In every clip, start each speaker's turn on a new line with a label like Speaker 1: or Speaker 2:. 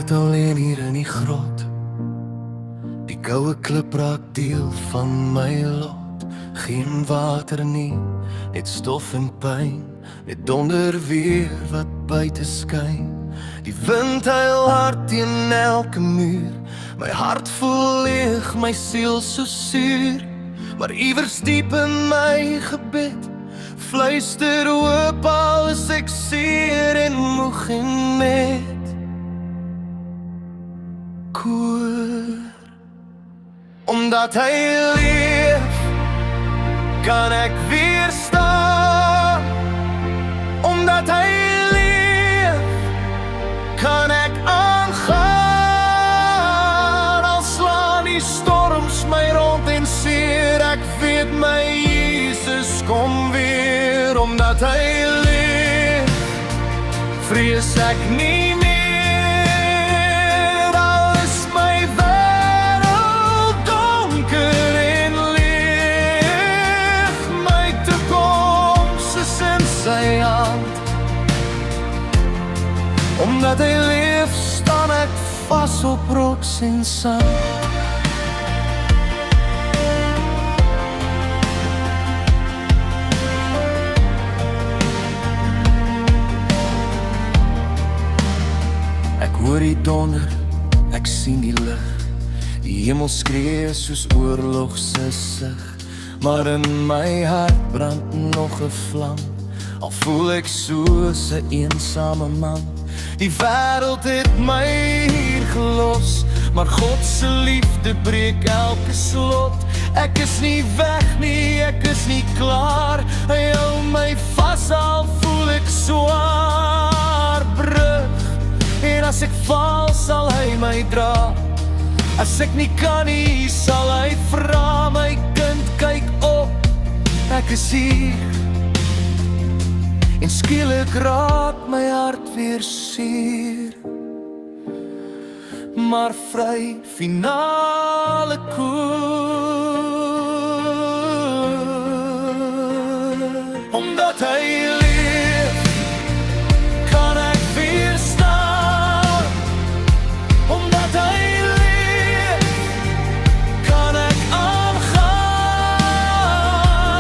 Speaker 1: hart alleen hier in die grot. Die koue klip raak deel van my lot. Geen water nie, net stof en pyn. Net donder weer wat buite skyn. Die wind huil hard teen elke muur. My hart voel leeg, my siel so suur. Maar iewers diep in my gebed fluister hoop al is ek seer en moeg en net koor. Omdat hy leef, kan ek weer staan. Omdat hy leef, kan ek aangaan. Al slaan die storms my rond en seer, ek weet my Jesus kom weer. Omdat hy leef, vrees ek nie meer. Al is my wêreld donker en leeg, my toekoms is in sy hand. Omdat hy leef, staan ek vas op rots en sand. Ek hoor die donder, ek sien die lig. Die hemel skree soos oorlog se sig. Maar in my hart brand nog 'n vlam. Al voel ek soos 'n eensame man. Die wêreld het my hier gelos, maar God se liefde breek elke slot. Ek is nie weg nie, ek is nie klaar. Hy hou my vas al voel ek swaar. Brug, en as ek val sal hy my dra. As ek nie kan nie, sal hy vra. My kind, kyk op, ek is hier. En skielik raak my hart weer seer. Maar vry, finale koer. Omdat hy leef, kan ek weer staan. Omdat hy leef, kan ek aangaan.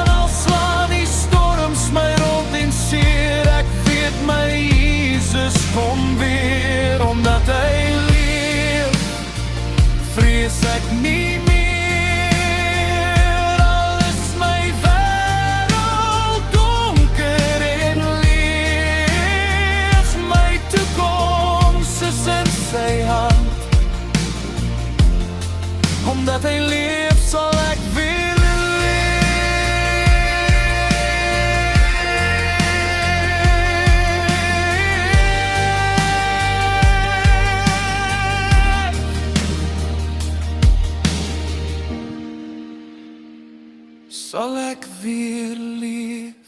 Speaker 1: Al slaan die storms my rond en seer, ek weet my Jesus kom weer. Omdat hy leef, vrees ek nie meer. Al is my wêreld donker en leeg, my toekoms is in sy hand. Omdat hy leef, sal ek weer sal ek weer leef.